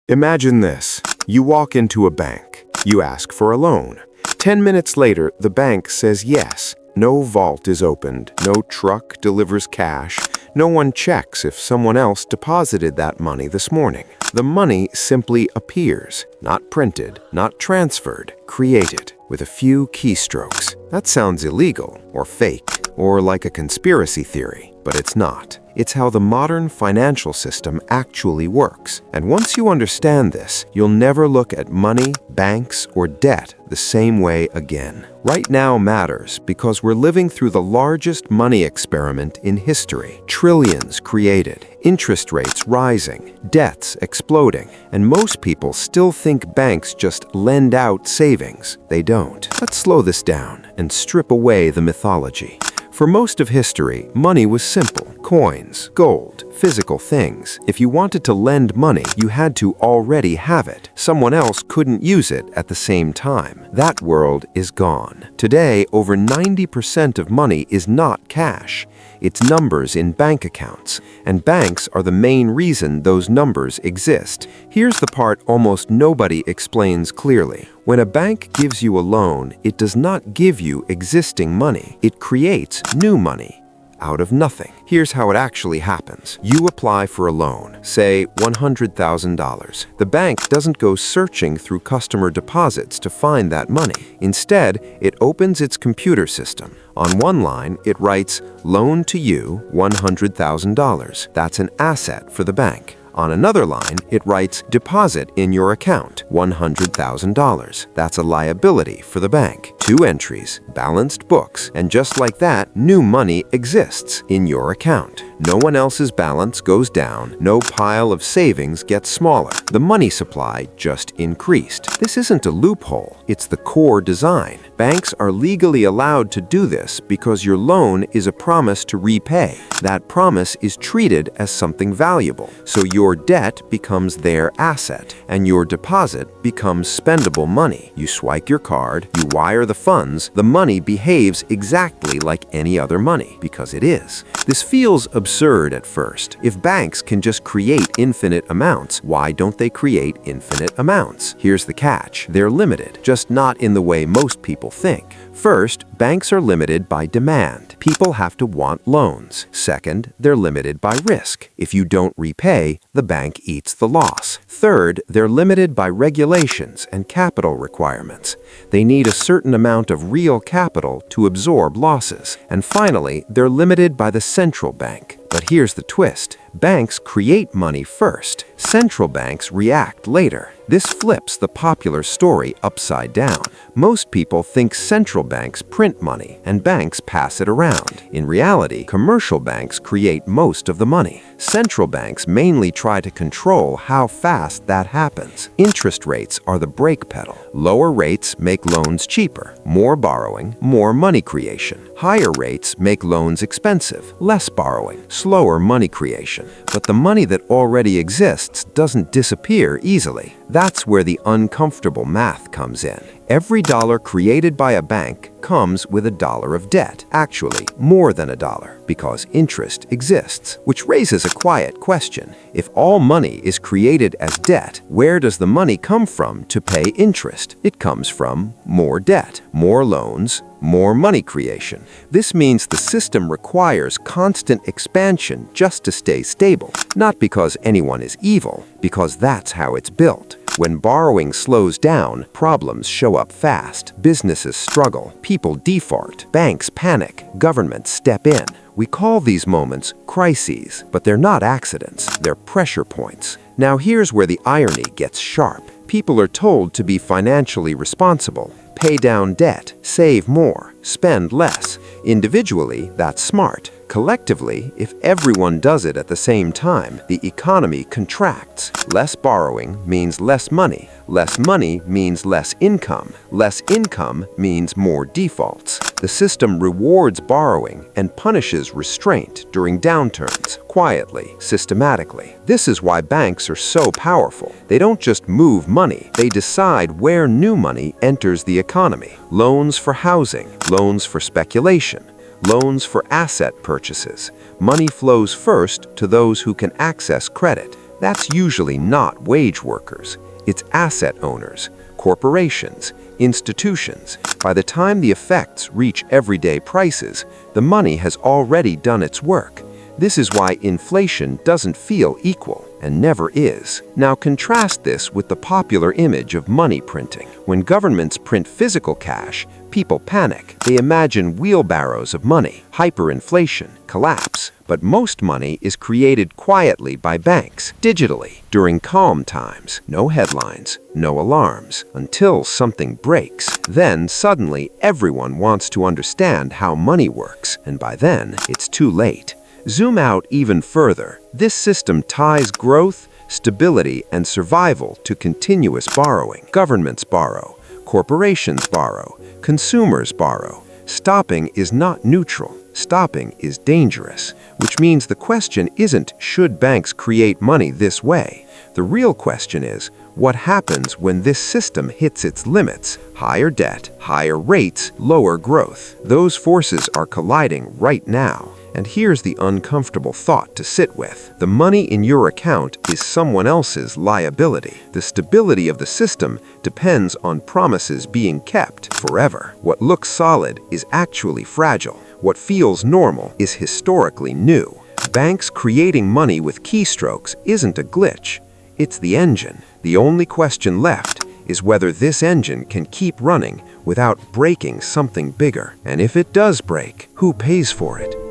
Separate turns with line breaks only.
Imagine this. You walk into a bank. You ask for a loan. 10 minutes later, the bank says yes. No vault is opened. No truck delivers cash. No one checks if someone else deposited that money this morning. The money simply appears. Not printed, not transferred, created with a few keystrokes. That sounds illegal or fake or like a conspiracy theory, but it's not. It's how the modern financial system actually works. And once you understand this, you'll never look at money, banks, or debt the same way again. Right now matters because we're living through the largest money experiment in history. Trillions created, interest rates rising, debts exploding, and most people still think banks just lend out savings. They don't. Let's slow this down and strip away the mythology. For most of history, money was simple. Coins, gold, physical things. If you wanted to lend money, you had to already have it. Someone else couldn't use it at the same time. That world is gone. Today, over 90% of money is not cash. It's numbers in bank accounts, and banks are the main reason those numbers exist. Here's the part almost nobody explains clearly. When a bank gives you a loan, it does not give you existing money. It creates new money out of nothing. Here's how it actually happens. You apply for a loan, say $100,000. The bank doesn't go searching through customer deposits to find that money. Instead, it opens its computer system. On one line, it writes, "Loan to you, $100,000. That's an asset for the bank. On another line, it writes, "Deposit in your account, $100,000. That's a liability for the bank. 2 entries, balanced books, and just like that, new money exists in your account. No one else's balance goes down. No pile of savings gets smaller. The money supply just increased. This isn't a loophole. It's the core design. Banks are legally allowed to do this because your loan is a promise to repay. That promise is treated as something valuable. So your debt becomes their asset, and your deposit becomes spendable money. You swipe your card, you wire the funds, the money behaves exactly like any other money, because it is. This feels absurd at first. If banks can just create infinite amounts, why don't they create infinite amounts? Here's the catch. They're limited, just not in the way most people think. First, banks are limited by demand. People have to want loans. Second, they're limited by risk. If you don't repay, the bank eats the loss. Third, they're limited by regulations and capital requirements. They need a certain amount of real capital to absorb losses. And finally, they're limited by the central bank. But here's the twist. Banks create money first. Central banks react later. This flips the popular story upside down. Most people think central banks print money and banks pass it around. In reality, commercial banks create most of the money. Central banks mainly try to control how fast that happens. Interest rates are the brake pedal. Lower rates make loans cheaper. More borrowing, more money creation. Higher rates make loans expensive. Less borrowing, slower money creation. But the money that already exists doesn't disappear easily. That's where the uncomfortable math comes in. Every dollar created by a bank comes with a dollar of debt. Actually, more than a dollar, because interest exists. Which raises a quiet question. If all money is created as debt, where does the money come from to pay interest? It comes from more debt, more loans, more money creation. This means the system requires constant expansion just to stay stable. Not because anyone is evil, because that's how it's built. When borrowing slows down, problems show up fast. Businesses struggle, people default, banks panic, governments step in. We call these moments crises, but they're not accidents, they're pressure points. Now here's where the irony gets sharp. People are told to be financially responsible. Pay down debt, save more, spend less. Individually, that's smart. Collectively, if everyone does it at the same time, the economy contracts. Less borrowing means less money. Less money means less income. Less income means more defaults. The system rewards borrowing and punishes restraint during downturns, quietly, systematically. This is why banks are so powerful. They don't just move money, they decide where new money enters the economy. Loans for housing, loans for speculation, loans for asset purchases. Money flows first to those who can access credit. That's usually not wage workers. It's asset owners, corporations, institutions. By the time the effects reach everyday prices, the money has already done its work. This is why inflation doesn't feel equal, and never is. Now contrast this with the popular image of money printing. When governments print physical cash, people panic. They imagine wheelbarrows of money, hyperinflation, collapse. But most money is created quietly by banks, digitally, during calm times. No headlines, no alarms, until something breaks. Then, suddenly, everyone wants to understand how money works, and by then, it's too late. Zoom out even further. This system ties growth, stability, and survival to continuous borrowing. Governments borrow, corporations borrow, consumers borrow. Stopping is not neutral. Stopping is dangerous, which means the question isn't, should banks create money this way? The real question is, what happens when this system hits its limits? Higher debt, higher rates, lower growth. Those forces are colliding right now. And here's the uncomfortable thought to sit with. The money in your account is someone else's liability. The stability of the system depends on promises being kept forever. What looks solid is actually fragile. What feels normal is historically new. Banks creating money with keystrokes isn't a glitch. It's the engine. The only question left is whether this engine can keep running without breaking something bigger. And if it does break, who pays for it?